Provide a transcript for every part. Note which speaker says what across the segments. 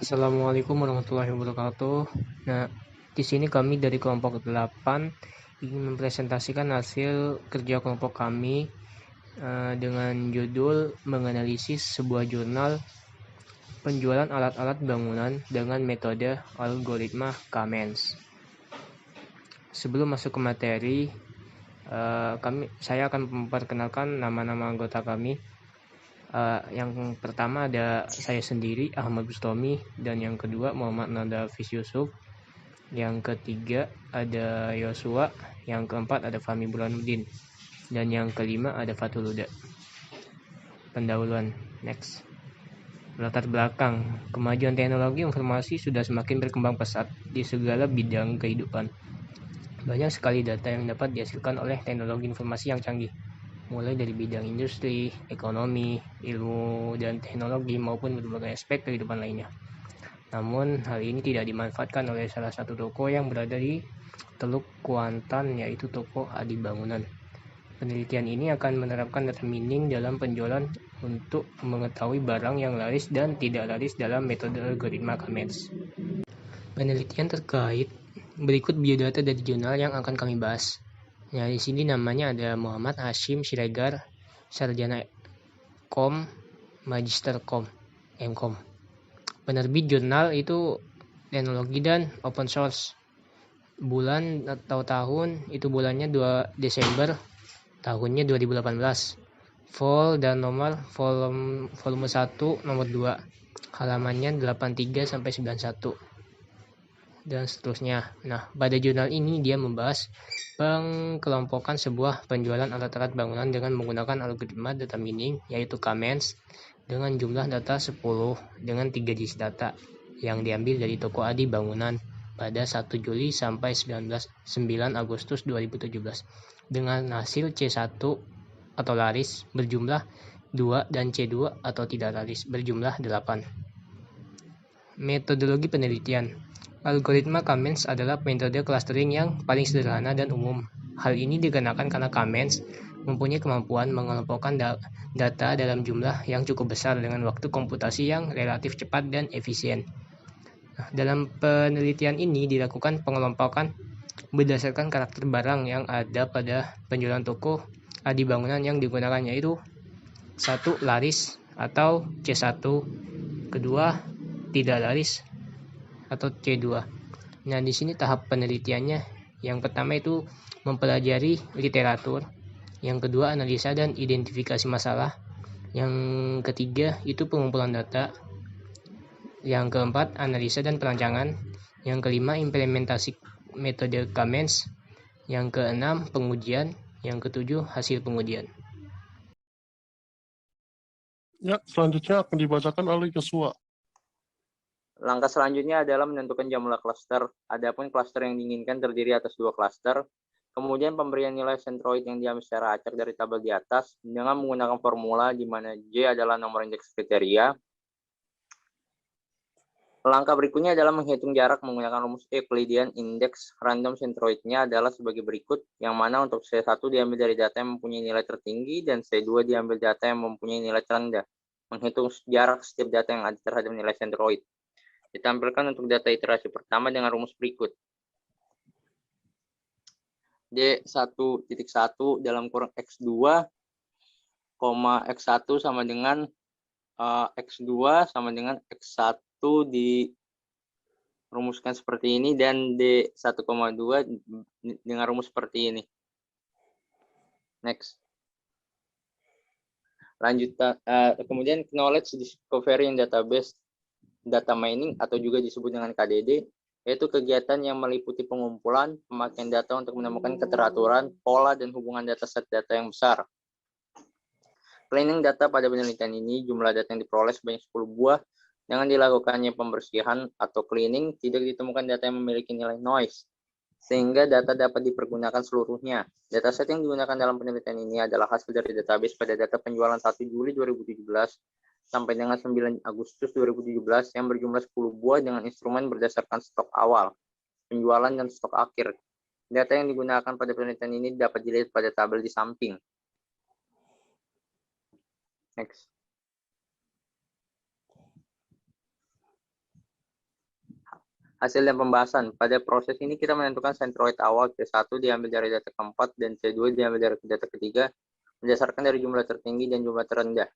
Speaker 1: Assalamualaikum warahmatullahi wabarakatuh. Nah, di sini kami dari kelompok 8 ingin mempresentasikan hasil kerja kelompok kami dengan judul menganalisis sebuah jurnal penjualan alat-alat bangunan dengan metode algoritma Kamens. Sebelum masuk ke materi, saya akan memperkenalkan nama-nama anggota kami. Yang pertama ada saya sendiri, Ahmad Bustami, dan yang kedua Muhammad Nada Fis Yusuf, yang ketiga ada Yosua, yang keempat ada Fahmi Burhanuddin, dan yang kelima ada Fatul Huda. Pendahuluan, next. Latar belakang, kemajuan teknologi informasi sudah semakin berkembang pesat di segala bidang kehidupan. Banyak sekali data yang dapat dihasilkan oleh teknologi informasi yang canggih, mulai dari bidang industri, ekonomi, ilmu dan teknologi maupun berbagai aspek kehidupan lainnya. Namun, hal ini tidak dimanfaatkan oleh salah satu toko yang berada di Teluk Kuantan, yaitu toko Adi Bangunan. Penelitian ini akan menerapkan data mining dalam penjualan untuk mengetahui barang yang laris dan tidak laris dalam metode algoritma Kamens. Penelitian terkait berikut biodata dari jurnal yang akan kami bahas. Nah, di sini namanya ada Muhammad Hashim Siregar, sarjana Kom, Magister Kom, Mkom. Penerbit jurnal itu teknologi dan open source. Bulan atau tahun itu bulannya 2 Desember, tahunnya 2018. Vol dan nomor volume 1 nomor 2. Halamannya 83 sampai 91. Dan seterusnya. Nah, pada jurnal ini dia membahas pengkelompokan sebuah penjualan alat-alat bangunan dengan menggunakan algoritma data mining, yaitu Kamens, dengan jumlah data 10 dengan 3 disk data yang diambil dari toko Adi Bangunan pada 1 Juli sampai 9 Agustus 2017 dengan hasil C1 atau laris berjumlah 2 dan C2 atau tidak laris berjumlah 8. Metodologi penelitian. Algoritma Kamens adalah metode clustering yang paling sederhana dan umum. Hal ini dikenakan karena Kamens mempunyai kemampuan mengelompokkan data dalam jumlah yang cukup besar dengan waktu komputasi yang relatif cepat dan efisien. Nah, dalam penelitian ini dilakukan pengelompokan berdasarkan karakter barang yang ada pada penjualan toko Adi Bangunan yang digunakan, yaitu 1. Laris atau C1, kedua tidak laris atau C2. Nah, di sini tahap penelitiannya yang pertama itu mempelajari literatur, yang kedua analisa dan identifikasi masalah, yang ketiga itu pengumpulan data, yang keempat analisa dan perancangan, yang kelima implementasi metode Kamens, yang keenam pengujian, yang ketujuh hasil pengujian.
Speaker 2: Ya, selanjutnya akan dibacakan oleh Yosua.
Speaker 3: Langkah selanjutnya adalah menentukan jumlah klaster. Adapun klaster yang diinginkan terdiri atas 2 klaster. Kemudian pemberian nilai sentroid yang diambil secara acak dari tabel di atas dengan menggunakan formula di mana J adalah nomor indeks kriteria. Langkah berikutnya adalah menghitung jarak menggunakan rumus Euclidean. Indeks random sentroidnya adalah sebagai berikut, yang mana untuk C1 diambil dari data yang mempunyai nilai tertinggi dan C2 diambil data yang mempunyai nilai terendah. Menghitung jarak setiap data yang ada terhadap nilai sentroid. Ditampilkan untuk data iterasi pertama dengan rumus berikut. D1.1 dalam kurung X2, X1 sama dengan X2 sama dengan X1 dirumuskan seperti ini, dan D1,2 dengan rumus seperti ini. Next. Lanjut, kemudian knowledge discovery and database data mining atau juga disebut dengan KDD, yaitu kegiatan yang meliputi pengumpulan, pemakaian data untuk menemukan keteraturan, pola, dan hubungan dataset data yang besar. Cleaning data pada penelitian ini, jumlah data yang diperoleh sebanyak 10 buah. Dengan dilakukannya pembersihan atau cleaning, tidak ditemukan data yang memiliki nilai noise, sehingga data dapat dipergunakan seluruhnya. Dataset yang digunakan dalam penelitian ini adalah hasil dari database pada data penjualan 1 Juli 2017 sampai dengan 9 Agustus 2017 yang berjumlah 10 buah dengan instrumen berdasarkan stok awal, penjualan, dan stok akhir. Data yang digunakan pada penelitian ini dapat dilihat pada tabel di samping. Next. Hasil dan pembahasan. Pada proses ini kita menentukan sentroid awal C1 diambil dari data keempat dan C2 diambil dari data ketiga berdasarkan dari jumlah tertinggi dan jumlah terendah.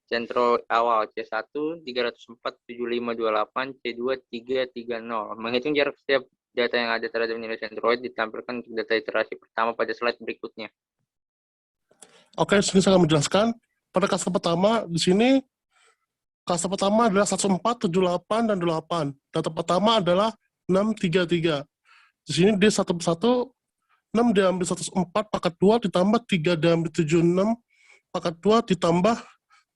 Speaker 3: Sentroid awal C1 3047528, C2 330. Menghitung jarak setiap data yang ada terhadap nilai sentroid ditampilkan untuk data iterasi pertama pada slide berikutnya.
Speaker 2: Oke, sini saya akan menjelaskan. Pada cluster pertama, di sini cluster pertama adalah 14, 78, dan 8. Data pertama adalah 633. Di sini dia 1 persatu, 6 diambil 104 pangkat 2 ditambah 3 diambil 76 pangkat 2 ditambah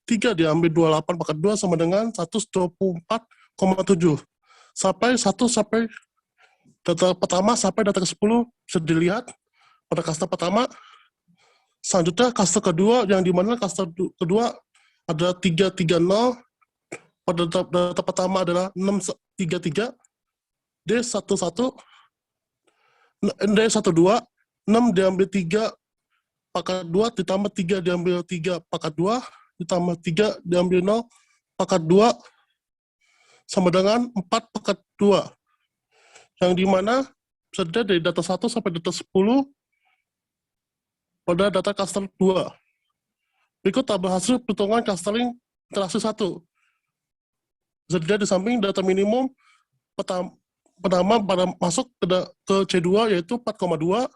Speaker 2: 3 diambil 28 pangkat 2 sama dengan 124,7. Sampai data pertama sampai data ke-10 bisa dilihat pada cluster pertama. Selanjutnya cluster kedua yang dimana cluster kedua ada 330. Pada data pertama adalah 633, D11, D12, 6 diambil 3 pangkat 2 ditambah 3 diambil 3 pangkat 2 ditambah 3 diambil 0 pangkat 2 sama dengan 4 pangkat 2. Yang dimana bisa dilihat dari data 1 sampai data 10 pada data cluster 2. Berikut tabel hasil perhitungan clustering interaksi 1. Bisa dilihat di samping data minimum pertama pada masuk ke C2 yaitu 4,2.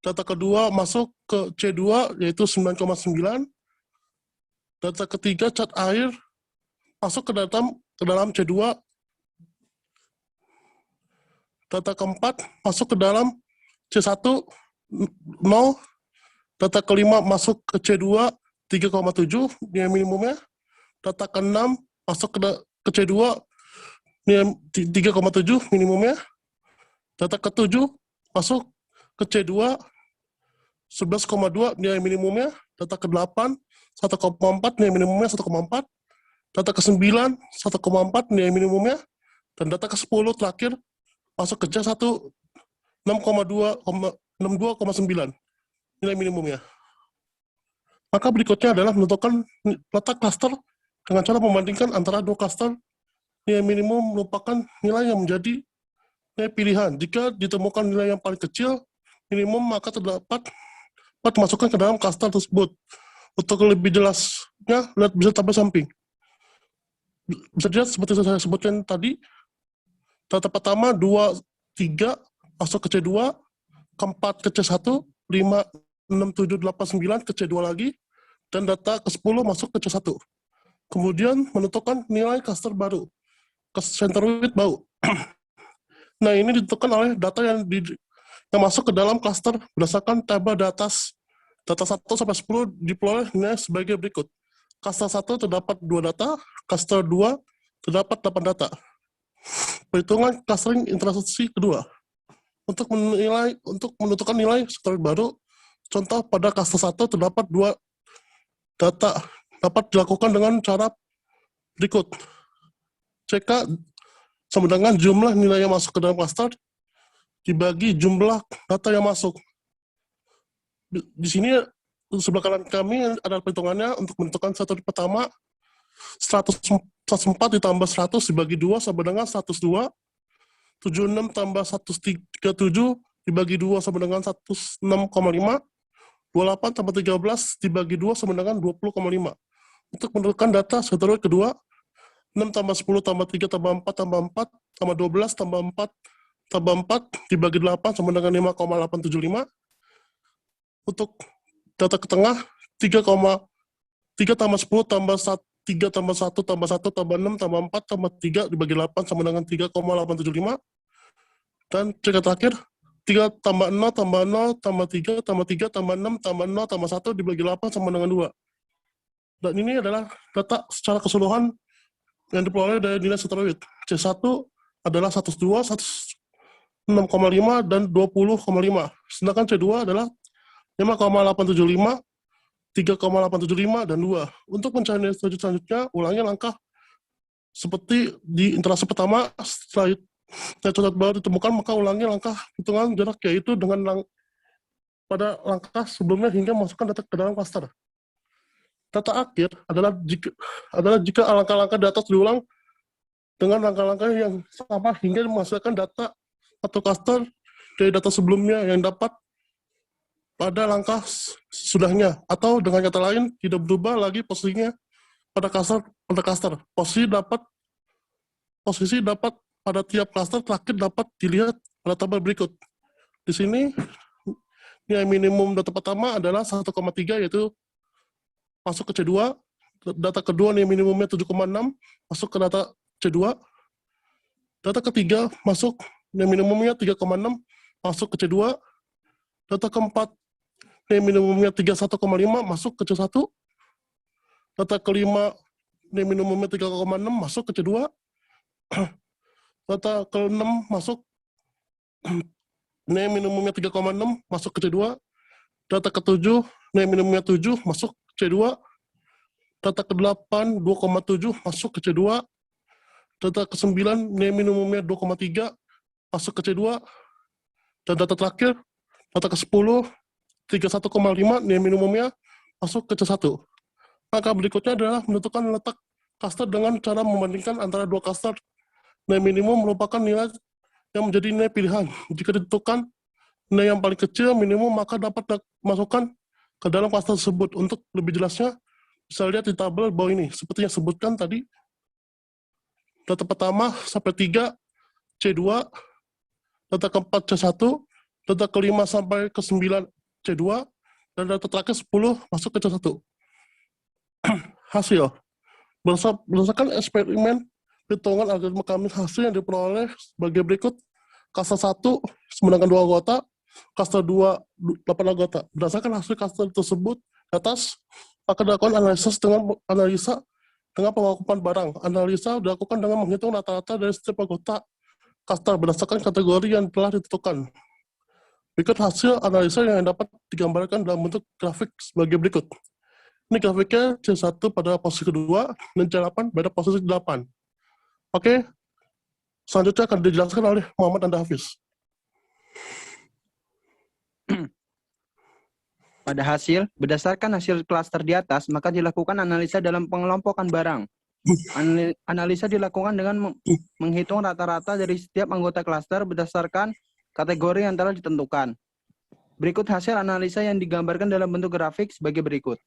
Speaker 2: Data kedua masuk ke C2 yaitu 9,9. Data ketiga cat air masuk ke dalam C2. Data keempat masuk ke dalam C1 0. Data kelima masuk ke C2 3,7 nilai minimumnya. Data keenam masuk ke C2 nilai 3,7 minimumnya. Data ketujuh masuk ke C2 11,2 nilai minimumnya. Data ke-8 1,4 nilai minimumnya 1,4. Data ke-9 1,4 nilai minimumnya. Dan data ke-10 terakhir masuk ke C1 62,9 nilai minimumnya. Maka berikutnya adalah menentukan letak cluster dengan cara membandingkan antara dua cluster. Nilai minimum merupakan nilai yang menjadi nilai pilihan. Jika ditemukan nilai yang paling kecil, minimum, maka dapat dimasukkan ke dalam cluster tersebut. Untuk lebih jelasnya, lihat bisa tabel samping. Bisa dilihat seperti saya sebutkan tadi, data pertama 2, 3 masuk ke C2, keempat ke C1, 5, 6, 7, 8, 9 ke C2 lagi, dan data ke-10 masuk ke C1. Kemudian menentukan nilai cluster baru, centroid baru. Nah, ini ditentukan oleh data yang masuk ke dalam cluster berdasarkan tabel di atas. Data 1 sampai 10 diperoleh nilai sebagai berikut. Cluster 1 terdapat 2 data, cluster 2 terdapat 8 data. Perhitungan clustering interaksi kedua. Untuk menentukan nilai centroid baru, contoh pada cluster 1 terdapat 2 data, dapat dilakukan dengan cara berikut. CK sama dengan jumlah nilai yang masuk ke dalam cluster dibagi jumlah data yang masuk. Di sini sebelah kanan kami ada perhitungannya untuk menentukan centroid pertama 104 ditambah 100 dibagi 2 sama dengan 102. 76 tambah 137 dibagi 2 sama dengan 106,5. 28 tambah 13 dibagi 2 sama dengan 20,5. Untuk menentukan data centroid kedua, 6 tambah 10 tambah 3 tambah 4 tambah 4 tambah 12 tambah 4 tambah 4 dibagi 8 sama dengan 5,875. Untuk data ke tengah, 3 tambah 10 tambah 3 tambah 1 tambah 1 tambah 6 tambah 4 tambah 3 dibagi 8 sama dengan 3,875. Dan CK terakhir, 3 tambah 0 tambah 0 tambah 3 tambah 3 tambah 6 tambah 0 tambah 1 dibagi 8 sama dengan 2. Dan ini adalah data secara keseluruhan yang diperoleh dari nilai centroid. C1 adalah 102, 106,5, dan 20,5. Sedangkan C2 adalah 5,875, 3,875, dan 2. Untuk mencari nilai selanjutnya, ulangi langkah seperti di interaksi pertama. Setelah centroid baru ditemukan, maka ulangi langkah hitungan jarak, yaitu dengan pada langkah sebelumnya hingga masukkan data ke dalam cluster. Data akhir adalah jika langkah-langkah di atas diulang dengan langkah-langkah yang sama hingga menghasilkan data atau cluster dari data sebelumnya yang dapat pada langkah sudahnya, atau dengan kata lain tidak berubah lagi posisinya pada cluster. Posisi dapat pada tiap cluster terakhir dapat dilihat pada tabel berikut. Di sini nilai minimum data pertama adalah 1,3, yaitu masuk ke C2. Data kedua nilai minimumnya 7,6 masuk ke data C2. Data ketiga masuk nilai minimumnya 3,6 masuk ke C2. Data keempat nilai minimumnya 31,5 masuk ke C1. Data kelima nilai minimumnya 3,6 masuk ke C2. Data ke-6 masuk nilai minimumnya 3,6 masuk ke C2. Data ke-7 nilai minimumnya 7 masuk ke C2. Data ke-8 2,7 masuk ke C2. Data ke-9 nilai minimumnya 2,3 masuk ke C2. Dan data terakhir, data ke-10 31,5 nilai minimumnya masuk ke C1. Maka berikutnya adalah menentukan letak cluster dengan cara membandingkan antara dua cluster. Nilai minimum merupakan nilai yang menjadi nilai pilihan. Jika ditentukan nilai yang paling kecil minimum, maka dapat dimasukkan ke dalam cluster tersebut. Untuk lebih jelasnya, bisa lihat di tabel bawah ini. Seperti yang sebutkan tadi, data pertama sampai 3 C2, data keempat C1, data kelima sampai ke 9 C2, dan data terakhir 10 masuk ke C1. Hasil. Berdasarkan eksperimen perhitungan algoritma Cummings, hasil yang diperoleh sebagai berikut. Cluster 1 menggunakan 2 anggota, cluster 2 8 anggota. Berdasarkan hasil cluster tersebut di atas, akan dilakukan analisa dengan pengakuan barang. Analisa dilakukan dengan menghitung rata-rata dari setiap anggota cluster berdasarkan kategori yang telah ditentukan. Berikut hasil analisa yang dapat digambarkan dalam bentuk grafik sebagai berikut. Ini grafiknya C1 pada posisi kedua dan C8 pada posisi 8. Oke, selanjutnya akan dijelaskan oleh Muhammad Anda Hafiz.
Speaker 4: Berdasarkan hasil klaster di atas, maka dilakukan analisa dalam pengelompokan barang. Analisa dilakukan dengan menghitung rata-rata dari setiap anggota klaster berdasarkan kategori yang telah ditentukan. Berikut hasil analisa yang digambarkan dalam bentuk grafik sebagai berikut.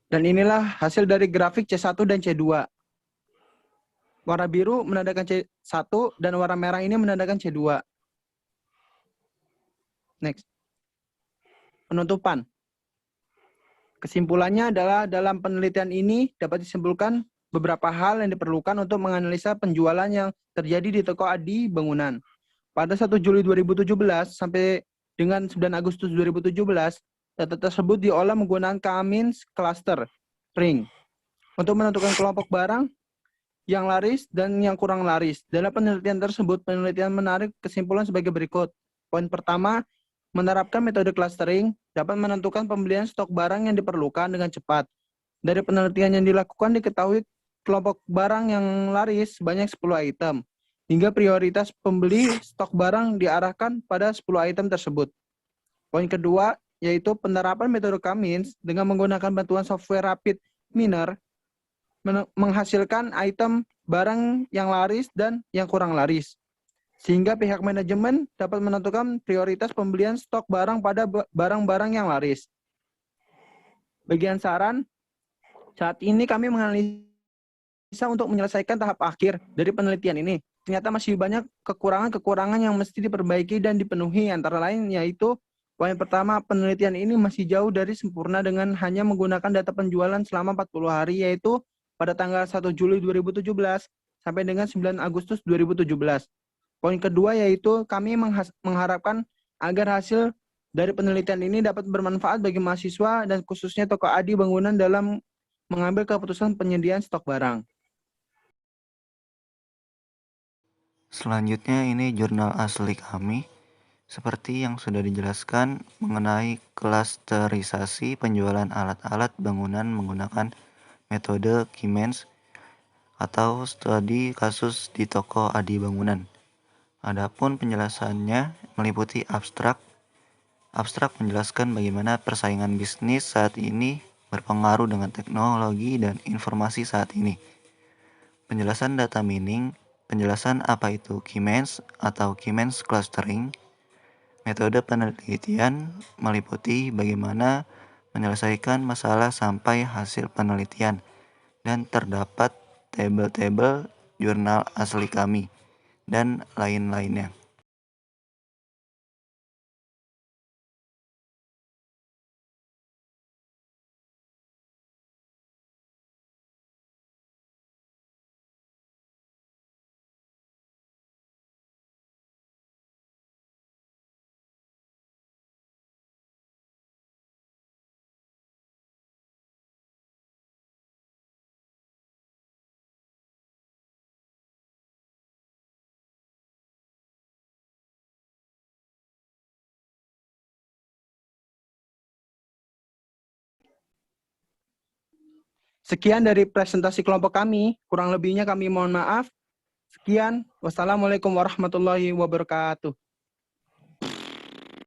Speaker 4: Dan inilah hasil dari grafik C1 dan C2. Warna biru menandakan C1 dan warna merah ini menandakan C2. Next. Penutupan. Kesimpulannya adalah dalam penelitian ini dapat disimpulkan beberapa hal yang diperlukan untuk menganalisa penjualan yang terjadi di toko Adi Bangunan. Pada 1 Juli 2017 sampai dengan 9 Agustus 2017, data tersebut diolah menggunakan Cummings Cluster Ring untuk menentukan kelompok barang yang laris dan yang kurang laris. Dalam penelitian tersebut, penelitian menarik kesimpulan sebagai berikut. Poin pertama, menerapkan metode clustering dapat menentukan pembelian stok barang yang diperlukan dengan cepat. Dari penelitian yang dilakukan diketahui kelompok barang yang laris sebanyak 10 item, hingga prioritas pembeli stok barang diarahkan pada 10 item tersebut. Poin kedua, yaitu penerapan metode Cummings dengan menggunakan bantuan software Rapid Miner menghasilkan item barang yang laris dan yang kurang laris. Sehingga pihak manajemen dapat menentukan prioritas pembelian stok barang pada barang-barang yang laris. Bagian saran, saat ini kami menganalisa untuk menyelesaikan tahap akhir dari penelitian ini. Ternyata masih banyak kekurangan-kekurangan yang mesti diperbaiki dan dipenuhi, antara lain yaitu poin pertama, penelitian ini masih jauh dari sempurna dengan hanya menggunakan data penjualan selama 40 hari, yaitu pada tanggal 1 Juli 2017 sampai dengan 9 Agustus 2017. Poin kedua yaitu kami mengharapkan agar hasil dari penelitian ini dapat bermanfaat bagi mahasiswa dan khususnya toko Adi Bangunan dalam mengambil keputusan penyediaan stok barang.
Speaker 5: Selanjutnya ini jurnal asli kami. Seperti yang sudah dijelaskan mengenai klasterisasi penjualan alat-alat bangunan menggunakan metode Cummings atau studi kasus di toko Adi Bangunan. Adapun penjelasannya meliputi abstrak. Abstrak menjelaskan bagaimana persaingan bisnis saat ini berpengaruh dengan teknologi dan informasi saat ini. penjelasan data mining, penjelasan apa itu Keymeans atau Keymeans clustering, metode penelitian meliputi bagaimana menyelesaikan masalah sampai hasil penelitian, dan terdapat tabel-tabel jurnal asli kami, dan lain-lainnya.
Speaker 4: Sekian dari presentasi kelompok kami. Kurang lebihnya kami mohon maaf. Sekian. Wassalamualaikum warahmatullahi wabarakatuh.